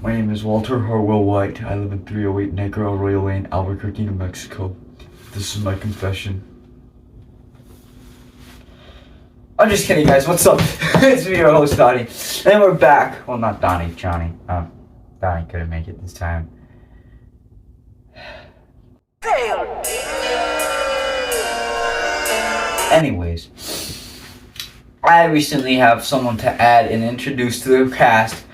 My name is Walter Harwell White. I live in 308 Negro Arroyo Lane, Albuquerque, New Mexico. This is my confession. I'm just kidding, guys. What's up? It's me, your host, Donnie. And we're back. Well, not Donnie, Johnny. Donnie couldn't make it this time. Anyways, I recently have someone to add and introduce to the cast.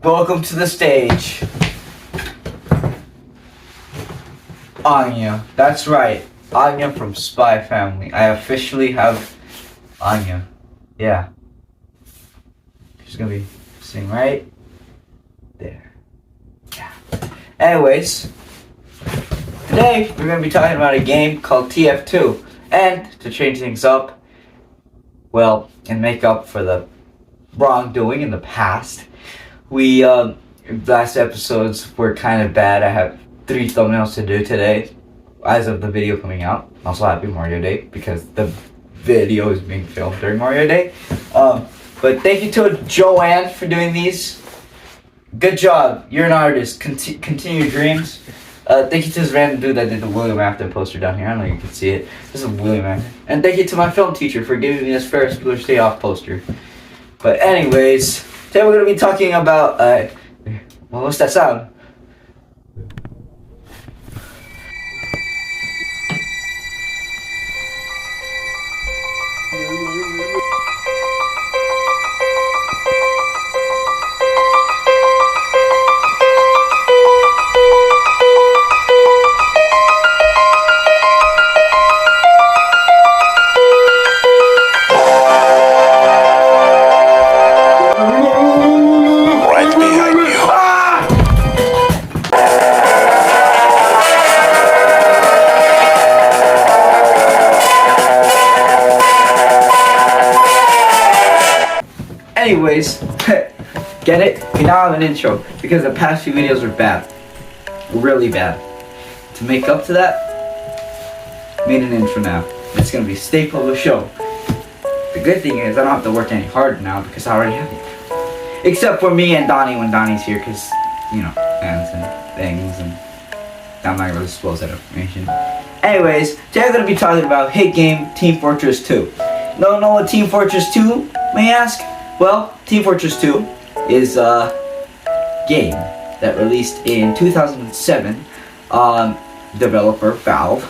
Welcome to the stage, Anya. That's right, Anya from Spy Family. I officially have Anya. Yeah. She's gonna be sitting right there. Yeah. Anyways, today we're gonna be talking about a game called TF2. And to change things up, well, and make up for the wrongdoing in the past, we, last episodes were kind of bad. I have 3 thumbnails to do today, as of the video coming out. Also, happy Mario Day, because the video is being filmed during Mario Day. But thank you to Joanne for doing these. Good job. You're an artist. Continue your dreams. Thank you to this random dude that did the William Afton poster down here. I don't know if you can see it. This is William Afton. And thank you to my film teacher for giving me this Ferris Bueller Stay Off poster. But anyways, today we're going to be talking about, well, what's that sound? Anyways, get it? We now have an intro because the past few videos were bad. Really bad. To make up to that, made an intro now. It's gonna be a staple of the show. The good thing is I don't have to work any harder now because I already have it. Except for me and Donnie when Donnie's here because, you know, fans and things, and I'm not gonna disclose that information. Anyways, today I'm gonna be talking about hit game Team Fortress 2. Don't know what Team Fortress 2 may ask? Well, Team Fortress 2 is a game that released in 2007, developer Valve,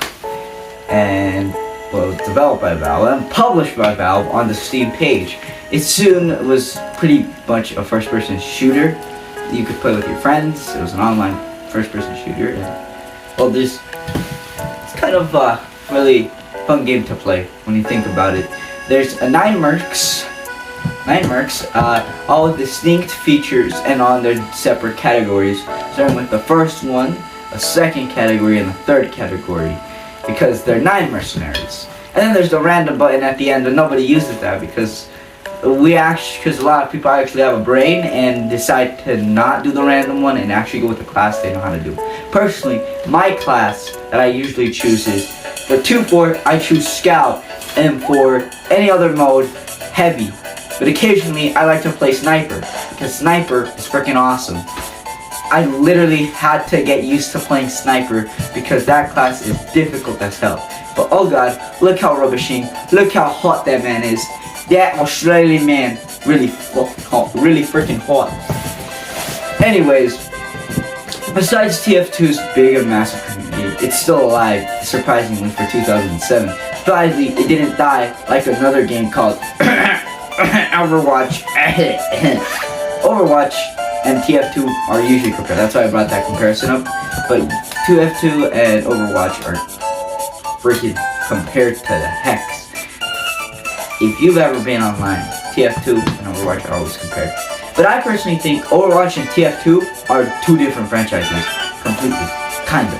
and, well, developed by Valve and published by Valve on the Steam page. It soon was pretty much a first-person shooter. You could play with your friends. It was an online first-person shooter, and, well, it's kind of a really fun game to play when you think about it. There's 9 mercs, all with distinct features and on their separate categories, starting with the first one, a second category, and the third category, because they're 9 mercenaries. And then there's the random button at the end, and nobody uses that because a lot of people actually have a brain and decide to not do the random one and actually go with the class they know how to do. Personally, my class that I usually choose is, for 2-4, I choose Scout, and for any other mode, Heavy. But occasionally, I like to play Sniper, because Sniper is freaking awesome. I literally had to get used to playing Sniper, because that class is difficult as hell. But oh god, look how rubbishing, look how hot that man is. That Australian man, really fucking hot, really freaking hot. Anyways, besides TF2's big and massive community, it's still alive, surprisingly, for 2007. Surprisingly, it didn't die like another game called OverWatch. Overwatch and TF2 are usually compared. That's why I brought that comparison up. But TF2 and Overwatch are freaking compared to the hex. If you've ever been online, TF2 and Overwatch are always compared. But I personally think Overwatch and TF2 are 2 different franchises. Completely. Kind of.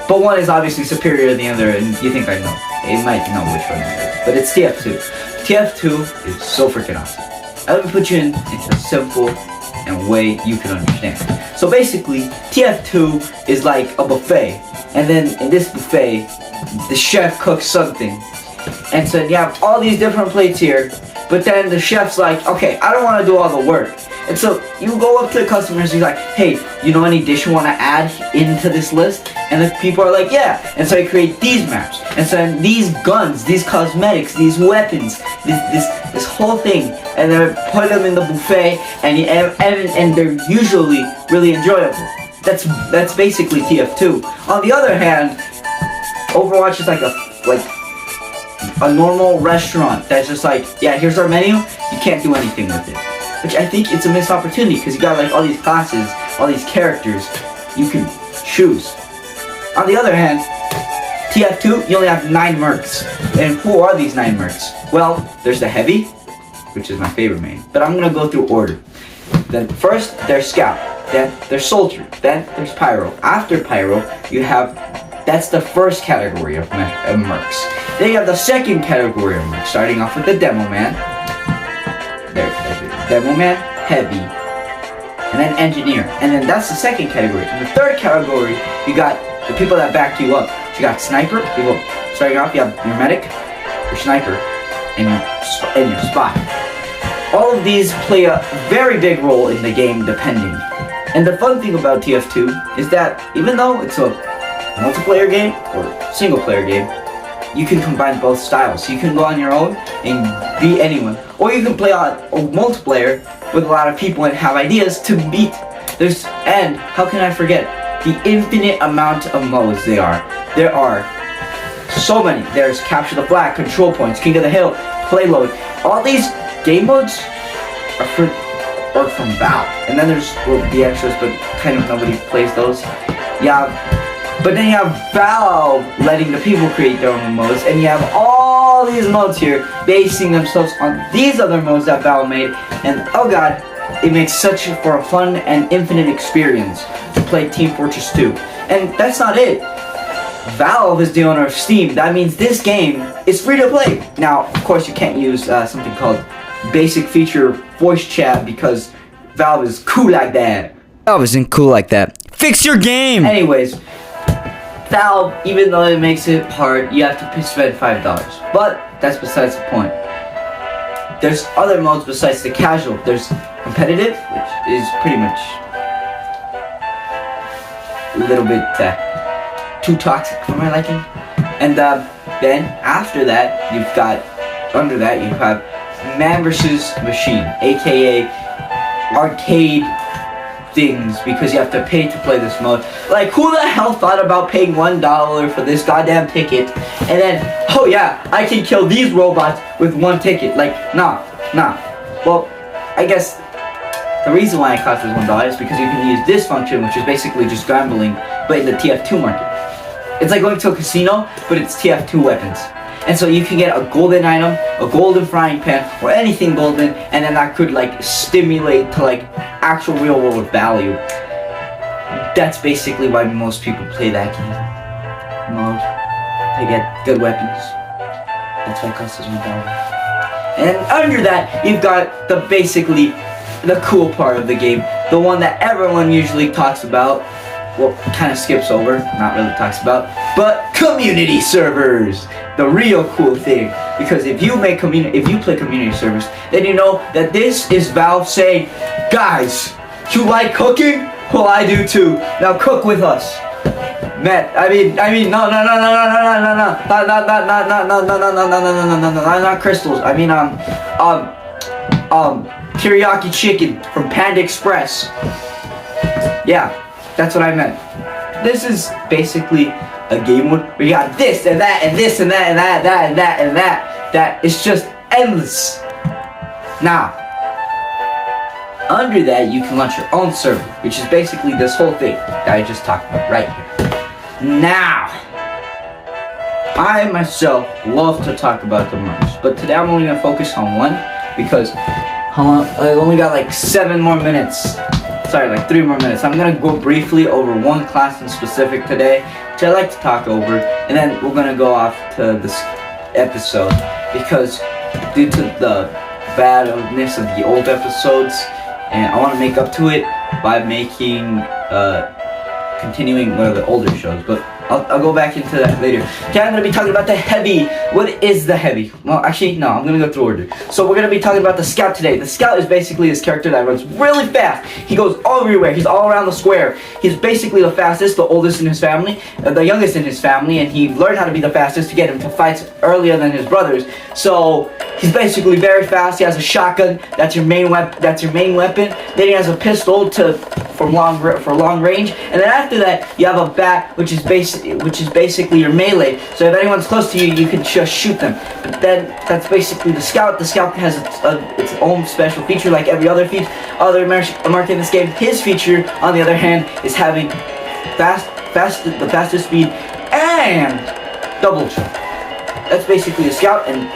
But one is obviously superior to the other, and you think I know. You might know which one it is. But it's TF2. TF2 is so freaking awesome. Let me put you into a simple and way you can understand. So basically, TF2 is like a buffet. And then in this buffet, the chef cooks something. And so you have all these different plates here, but then the chef's like, okay, I don't want to do all the work. And so you go up to the customers and you're like, hey, you know any dish you want to add into this list? And the people are like, yeah. And so you create these maps. And so these guns, these cosmetics, these weapons, this whole thing, and then put them in the buffet, and they're usually really enjoyable. That's basically TF2. On the other hand, Overwatch is like a normal restaurant that's just like, yeah, here's our menu, you can't do anything with it. Which I think it's a missed opportunity, because you got like all these classes, all these characters you can choose. On the other hand, TF2, you only have 9 mercs. And who are these 9 mercs? Well, there's the Heavy, which is my favorite main, but I'm gonna go through order. Then first, there's Scout, then there's Soldier, then there's Pyro. After Pyro, you have, that's the first category of mercs. Then you have the second category of mercs, starting off with the Demo Man. There's Demo Man, Heavy, and then Engineer. And then that's the second category. In the third category, you got the people that back you up. So you got Sniper, people starting off, you have your Medic, your Sniper, and your Spy. All of these play a very big role in the game, depending. And the fun thing about TF2 is that even though it's a multiplayer game or single player game, you can combine both styles. So you can go on your own and beat anyone, or you can play on a multiplayer with a lot of people and have ideas to beat. And how can I forget the infinite amount of modes there are so many. There's Capture the Flag, Control Points, King of the Hill, Playload. All these game modes are from Valve. And then there's the extras, but kind of nobody plays those. But then you have Valve letting the people create their own modes, and you have all these modes here basing themselves on these other modes that Valve made. And oh god, it makes such for a fun and infinite experience to play Team Fortress 2. And that's not it. Valve is the owner of Steam. That means this game is free to play. Now, of course, you can't use something called basic feature voice chat because Valve is cool like that. Valve isn't cool like that. Fix your game! Anyways, Valve, even though it makes it hard, you have to spend $5. But that's besides the point. There's other modes besides the casual. There's competitive, which is pretty much a little bit too toxic for my liking. And then after that, under that you have man versus machine, aka arcade things, because you have to pay to play this mode. Like, who the hell thought about paying $1 for this goddamn ticket, and then, oh yeah, I can kill these robots with one ticket? Like, nah. Well, I guess the reason why it costs us $1 is because you can use this function, which is basically just gambling, but in the TF2 market. It's like going to a casino, but it's TF2 weapons. And so you can get a golden item, a golden frying pan, or anything golden, and then that could like stimulate to like actual real world value. That's basically why most people play that game mode. They get good weapons. That's why it costs us $1. And under that, you've got basically the cool part of the game, the one that everyone usually talks about. Well, kind of skips over, not really talks about, but community servers, the real cool thing. Because if you play community servers, then you know that this is Valve saying, guys, you like cooking? Well, I do too. Now cook with us. Not crystals. I mean, teriyaki chicken from Panda Express. Yeah. That's what I meant. This is basically a game mode where you got this and that and this and that and that and that and that. That is just endless. Now, under that you can launch your own server, which is basically this whole thing that I just talked about right here. Now, I myself love to talk about the merch, but today I'm only gonna focus on one because I only got like 7 more minutes. Sorry, like 3 more minutes. I'm gonna go briefly over one class in specific today, which I like to talk over, and then we're gonna go off to this episode because due to the badness of the old episodes, and I want to make up to it by making continuing one of the older shows. But I'll go back into that later. Okay, I'm going to be talking about the heavy. What is the heavy? Well, actually, no, I'm going to go through order. So we're going to be talking about the scout today. The scout is basically this character that runs really fast. He goes everywhere. He's all around the square. He's basically the fastest, the oldest in his family, the youngest in his family, and he learned how to be the fastest to get him to fights earlier than his brothers. So he's basically very fast. He has a shotgun. That's your main weapon. Then he has a pistol for long range, and then after that you have a bat, which is basically your melee. So if anyone's close to you, you can just shoot them. But then that's basically the scout. The scout has its own special feature, like every other mark in this game. His feature, on the other hand, is having the fastest speed and double jump. That's basically the scout in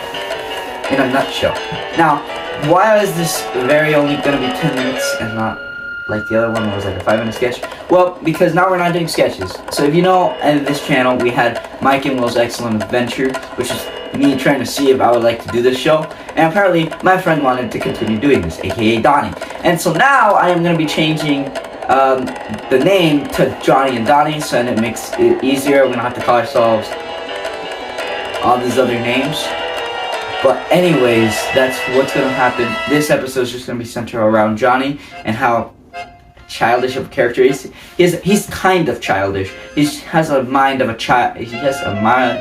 a nutshell. Now, why is this only going to be 10 minutes and not like the other one was like a 5-minute sketch? Well, because now we're not doing sketches. So if you know, in this channel we had Mike and Will's Excellent Adventure, which is me trying to see if I would like to do this show, and apparently my friend wanted to continue doing this, aka Donnie. And so now I am going to be changing the name to Johnny and Donnie, so it makes it easier. We're going to have to call ourselves all these other names. But anyways, that's what's going to happen. This episode is just going to be centered around Johnny and how childish of a character he is. He's kind of childish. He has a mind of a child. He has a mind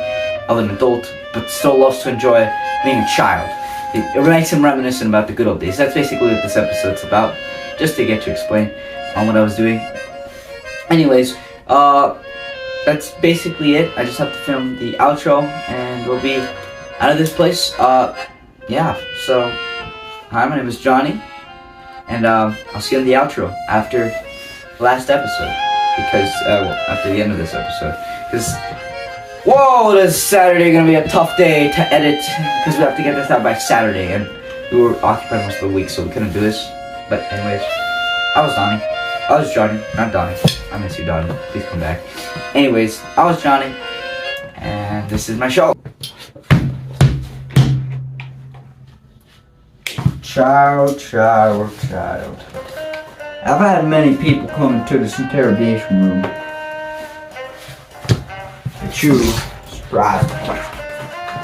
of an adult, but still loves to enjoy being a child. It makes him reminiscent about the good old days. That's basically what this episode's about, just to get to explain on what I was doing. Anyways, that's basically it. I just have to film the outro, and we'll be out of this place. Yeah, so hi, my name is Johnny, and I'll see you in the outro after the last episode, because after the end of this episode, because whoa, this Saturday gonna be a tough day to edit, because we have to get this out by Saturday, and we were occupied most of the week, so we couldn't do this. But anyways, I was Johnny, not Donnie. I miss you, Donnie. Please come back. Anyways, I was Johnny, and this is my show. Child. I've had many people come into this interrogation room. But you surprised me.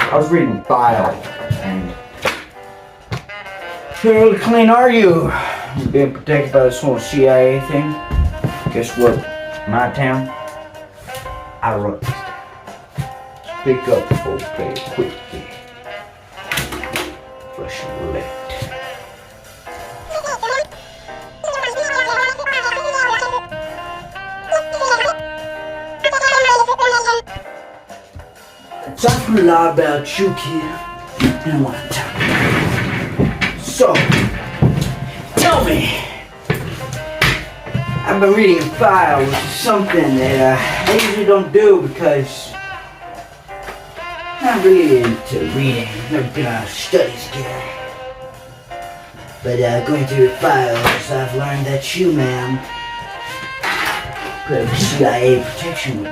I was reading the file, and how really clean are you? You're being protected by this whole CIA thing. Guess what? My town, I run this town. Speak up before we play a quick game. Russian roulette. Talk a lot about you, kid, and I want to talk about you. So, tell me. I've been reading a file, which is something that I usually don't do because I'm not really into reading. I've never been a studies guy. But going through the files, I've learned that you, ma'am, put a CIA protection with me.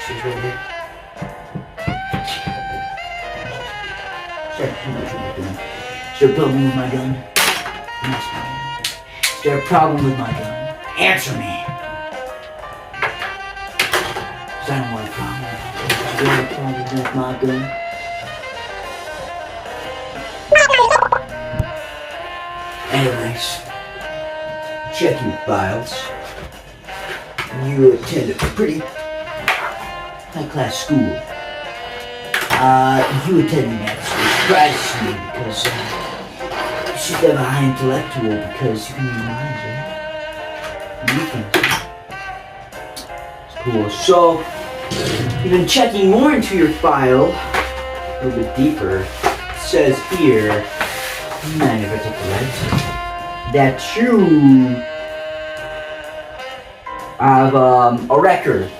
She's right here. Is there a problem with my gun? Is there a problem with my gun? Answer me! Because I don't want a problem. Is there a problem with my gun? Anyways, checking files. You attend a pretty high-class school. You attending that school surprises me because you should have a high intellectual because you can read minds, right? It's cool. So, even checking more into your file, a little bit deeper, it says here, mind if I take the lights, that you have a record.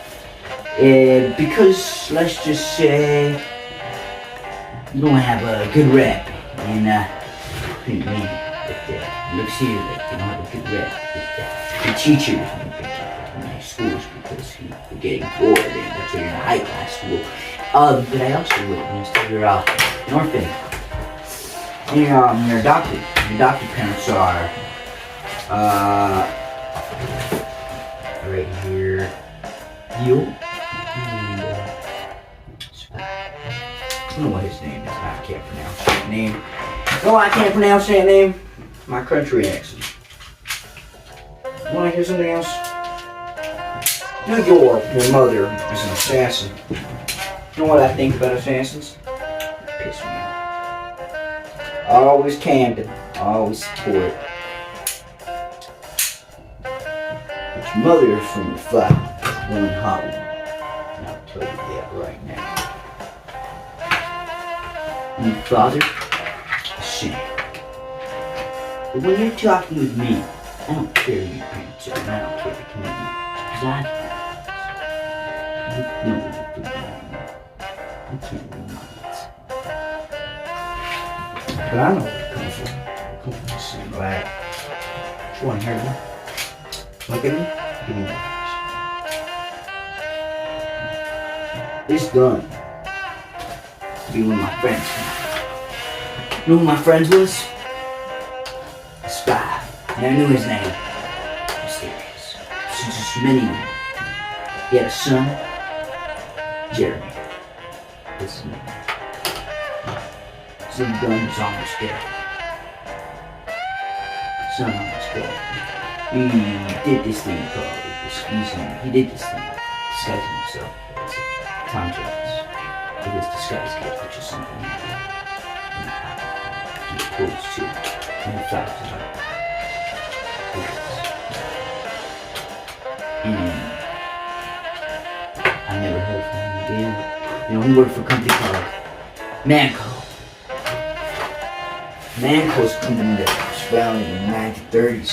Because let's just say you don't have a good rep in me, but looks here that you don't have a good rep with the teachers in my schools because you're getting bored and that's why you're in a high class school. But I also witnessed that you're an orphan. You're adopted. Your adopted parents are Right here. You. And, I don't know what his name is. I can't pronounce that name. No, I can't pronounce that name. My country accent. Wanna hear something else? Your mother is an assassin. You know what I think about assassins? Piss me off. Always camping. Always support. But your mother is from the fire. One hot one. And I'll tell you that right now. And your father? A sinner. But when you're talking with me, I don't care your parents are, and I don't care the commitment. Because I you know what you're doing. I can't read minds. But I know where it comes from. It comes from the same lad. You want to hear me? Look at me. Give me that. This gun to be one of my friends. You know who my friend was? A spy. And I knew his name. Mysterious. Since just many years. He had a son, Jeremy. This is me. Son gun was almost dead. Son almost dead. He did this thing called he did this thing, disguising himself as Tom Jones. With his disguise kit, which is something he opposed to. And he flies it up. And I never heard from him again. You know, he worked for a company called Manco. Manco's a company that was founded in the 1930s.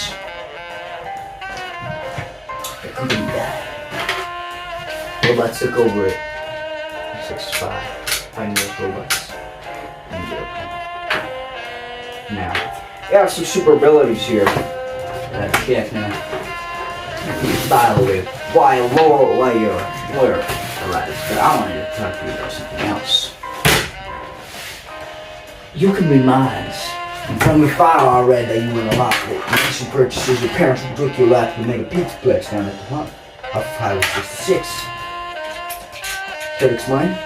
The company died. Robots took over it. It's like spy. Finding those robots. And now, we have some super abilities here. Let's check now. By the way, while you're alright, but I wanted to talk to you about something else. You can be mine. And from your file I read that you win a lot with recent purchases. Your parents took your life to make a pizzaplex down at the hunt of Highway 66. Can I explain?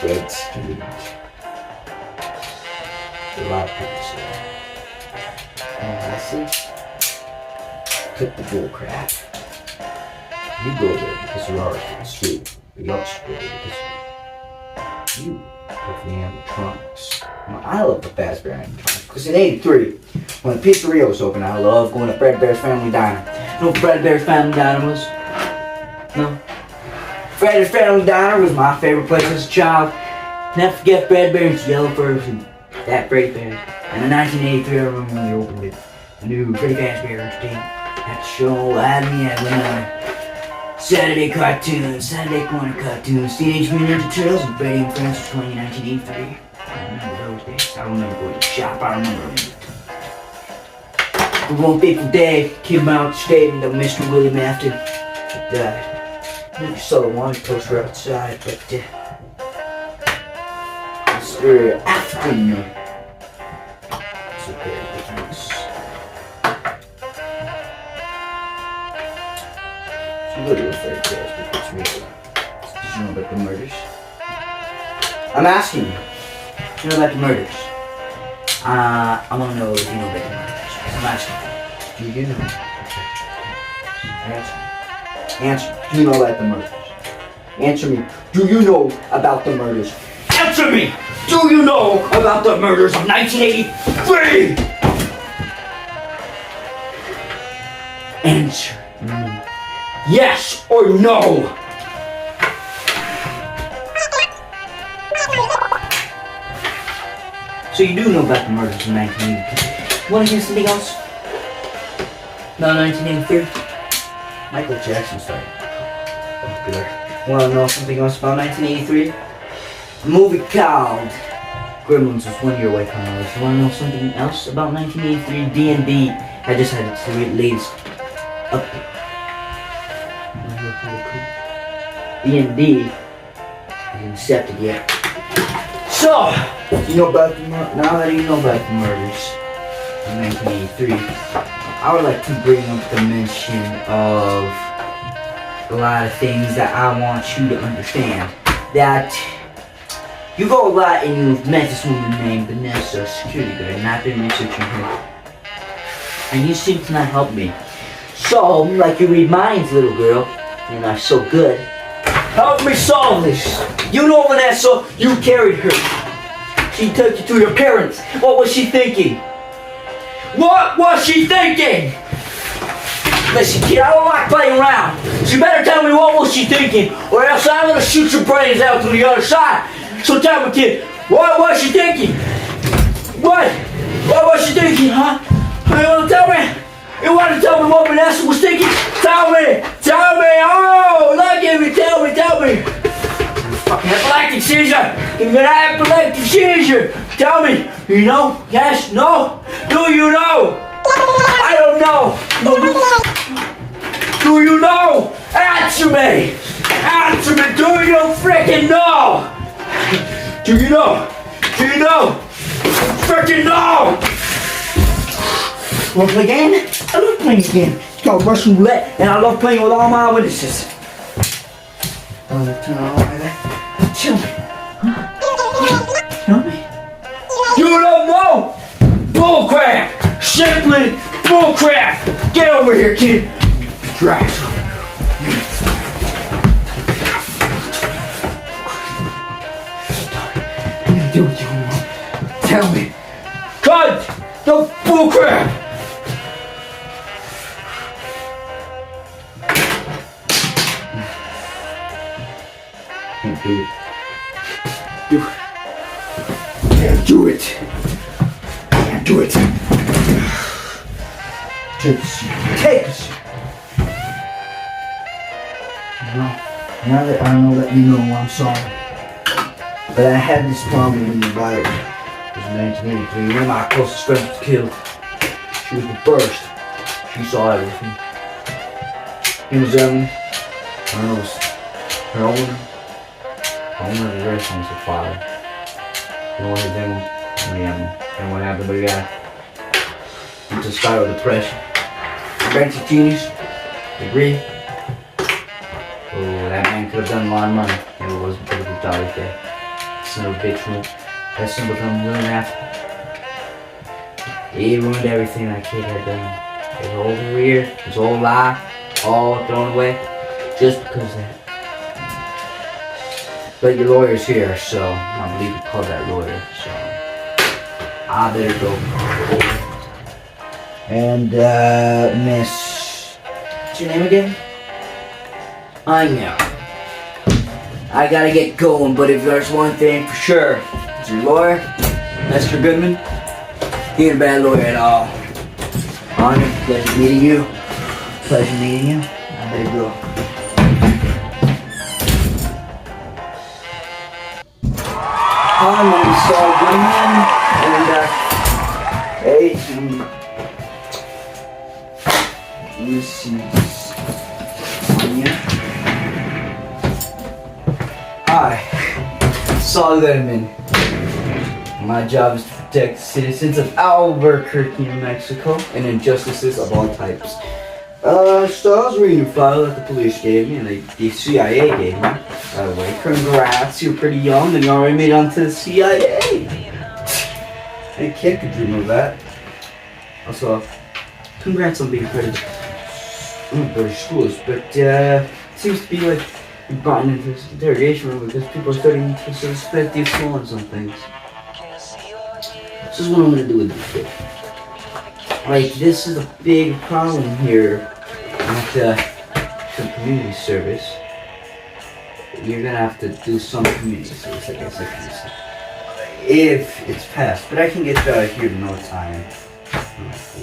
Red Street. A lot of people say that. I see. Cut the bull crap. You go there because you are on the street. But you also go there because you love the animatronics. Now, I love the Fazbear animatronics because in '83, when the pizzeria was open, I loved going to Fredbear's Family Diner. You know what Fredbear's Family Diner was? No? Fredbear's Family Diner was my favorite place as a child. Never forget Fredbear's yellow furs and that Freddy Fazbear. And in 1983, I remember when they opened it. The new Freddy Fazbear Entertainment. That show had me at Saturday corner cartoons, Teenage Mutant Ninja Turtles, and Freddy and Friends was 1983. I remember those days. I don't remember going to the shop. I remember everything. But one fateful day, came out stating that Mr. Willie Mafton had died. I never saw the wanted poster outside, but Mr. African it's okay, it's little fairy tales, but it's real. Did you know about the murders? I'm asking you. Do you know about the murders? I want to know if you know about the murders. I'm asking you. Do you know? Answer. Do you know about the murders? Answer me. Do you know about the murders? Answer me! Do you know about the murders of 1983? Answer me. Yes or no? So you do know about the murders in 1983. Want to hear something else? No, 1983. Michael Jackson started popular. Want to know something else about 1983? A movie called Gremlins was 1 year away from release. You want to know something else about 1983? D&D. I just had its latest update. D&D isn't accepted yet. So, you know about now that you know about the murders in 1983, I would like to bring up the mention of a lot of things that I want you to understand. That you go a lot and you've met this woman named Vanessa, security guard, and I've been researching her. And you seem to not help me. So, like you read minds, little girl, and I'm so good. Help me solve this. You know Vanessa, you carried her. She took you to your parents. What was she thinking? What was she thinking? Listen, kid, I don't like playing around. So you better tell me what was she thinking, or else I'm gonna shoot your brains out to the other side. So tell me, kid, what was she thinking? What? What was she thinking, huh? You wanna tell me? You wanna tell me what Vanessa was thinking? Tell me! Tell me! Oh! Look at me! Tell me! Tell me! Fucking epileptic seizure! Give me an epileptic seizure! Tell me! You know? Yes? No? Do you know? I don't know! Do you know? Answer me! Answer me! Do you freaking know? Do you know? Do you know? Freaking know! Wanna play a game? I love playing a game. It's called Russian roulette, and I love playing with all my witnesses. Turn on like that. Tell me. Huh? Tell me. You don't know? Bullcrap! Simply bullcrap! Get over here, kid. Drag. I'm gonna do what you want. Tell me. Cut the bullcrap! Can't do it. Can't do it. Can't do it. Take a seat. Take a seat. Now that I know that you know, I'm sorry. But I had this problem in the virus. It was 1983. One of my closest friends was killed. She was the first. She saw everything. It was, I don't know, her owner. I don't remember the rest was her father. You know what he did? And what happened to the guy? Into spiral depression. Branch of genius. Degree. Oh, that man could have done a lot of money. If it wasn't for the brutality there. Son of a bitch move. That son become a millionaire. He ruined everything that kid had done. His whole career, his whole life, all thrown away. Just because of that. But your lawyer's here, so I believe you called that lawyer, so I better go. And, Miss... What's your name again? I know. I gotta get going, but if there's one thing for sure, it's your lawyer, Mr. Goodman. He ain't a bad lawyer at all. Honor, pleasure meeting you. Pleasure meeting you. I better go. Hi, my name's Saul Goodman, and, this is Anya. Hi, Saul Goodman. My job is to protect citizens of Albuquerque, New Mexico, and injustices of all types. So I was reading a file that the police gave me, and the CIA gave me. By the way, congrats, you're pretty young and you already made it onto the CIA. Any kid could dream of that. Also, congrats on being accredited. British schools, but it seems to be like you've gotten into this interrogation room because people are starting to suspect you of stolen some things. This is what I'm going to do with this kid. Like, this is a big problem here at the community service. You're gonna have to do some community service, I guess I can say. If it's passed. But I can get you out of here in no time.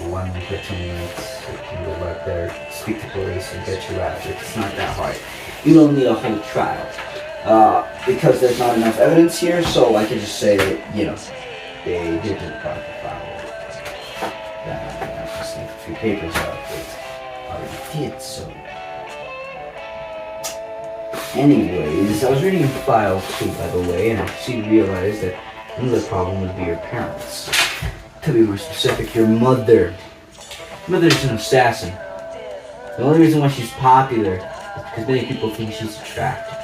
1 to 15 minutes. You can go back there, speak to police, and get you out. It's not that hard. You don't need a whole trial. Because there's not enough evidence here, so I can just say that, you know, they didn't proper file. I have to sneak a few papers out, but I already did, so. Anyways, I was reading a file too, by the way, and I realized that another problem would be your parents. To be more specific, your mother. Your mother's an assassin. The only reason why she's popular is because many people think she's attractive.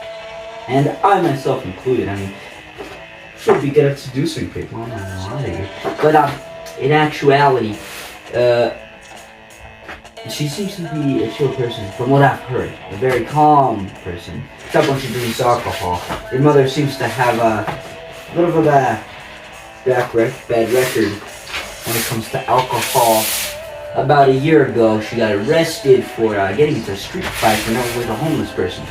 And I myself included. I mean, she'll be good at seducing people. I don't know why. But in actuality, she seems to be a chill person, from what I've heard. A very calm person. Except when she drinks alcohol. Your mother seems to have a little of a bad record when it comes to alcohol. About a year ago, she got arrested for getting into a street fight with a homeless person.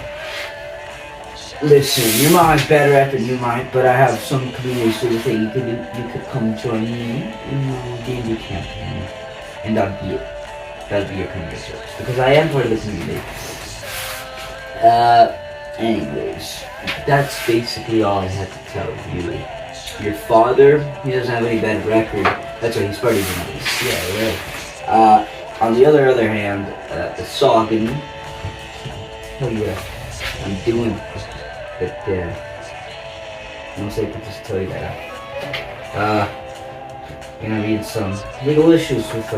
Listen, your mom is better at than you might, but I have some communities who think you could come join me in the D&D campaign, and that'd be it. That'd be your community service, because I am part of the community. Anyways, that's basically all I had to tell you. Your father, he doesn't have any bad record. That's why he's part of the nice. Yeah, right. On the other hand, the Soggin, tell you what I'm doing, but I'm gonna say I can just tell you that. Gonna be in some legal issues with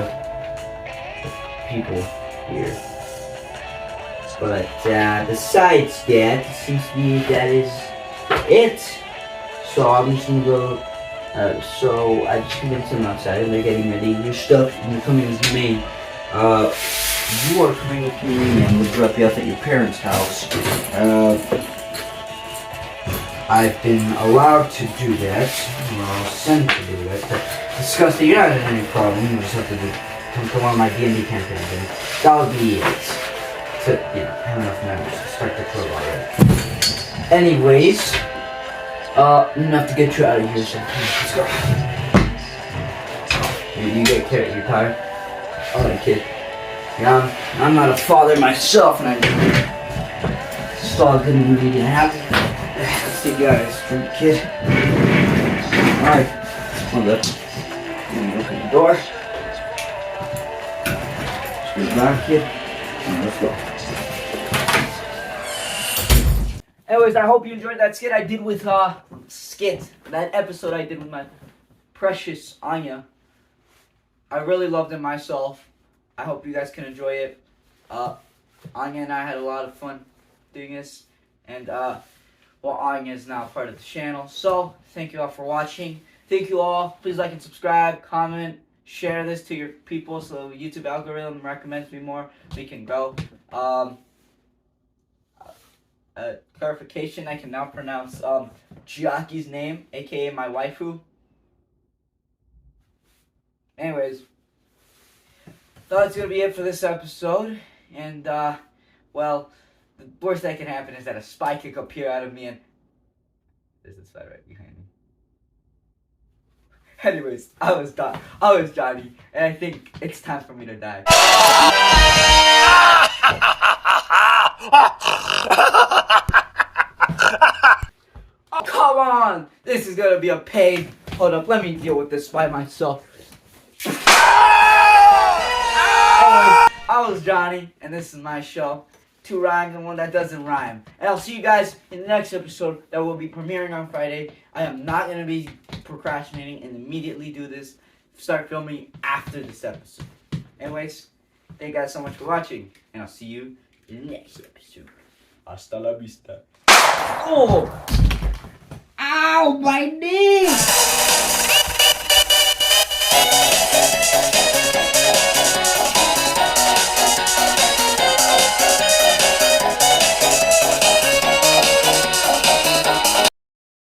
people here. But besides that, it seems to me that is it. So I'm just gonna go. So I just convinced them outside, and they're getting ready. Your stuff, and you're coming with me. You are coming with me, and we'll drop you off at your parents' house. I've been allowed to do that, or sent to do that. To discuss that you're not in any problem. You just have to come to one of my D&D campaigns, and that'll be it. To have enough members to start the club already. Anyways. I'm gonna have to get you out of here, so let's go. You get carried, you're tired? Alright, kid. Yeah, I'm not a father myself, and I just all good and really didn't happen. Let's take you out of this drink, kid. Alright, hold up. Let me open the door. Screw it back, kid. Alright, let's go. Anyways, I hope you enjoyed that skit I did with, that episode I did with my precious Anya. I really loved it myself. I hope you guys can enjoy it. Anya and I had a lot of fun doing this. And, Anya is now part of the channel. So, thank you all for watching. Thank you all. Please like and subscribe, comment, share this to your people so the YouTube algorithm recommends me more. We can grow. Clarification, I can now pronounce Chiaki's name, aka my waifu. Anyways, that's gonna be it for this episode. And well, the worst that can happen is that a spy could appear out of me, and there's a spy right behind me. Anyways, I was Johnny, and I think it's time for me to die. Oh, come on! This is gonna be a pain. Hold up, let me deal with this by myself. I was Johnny, and this is my show. 2 rhymes and one that doesn't rhyme. And I'll see you guys in the next episode that will be premiering on Friday. I am not gonna be procrastinating and immediately do this. Start filming after this episode. Anyways, thank you guys so much for watching, and I'll see you in the next episode. Hasta la vista. Oh! Ow, my knee!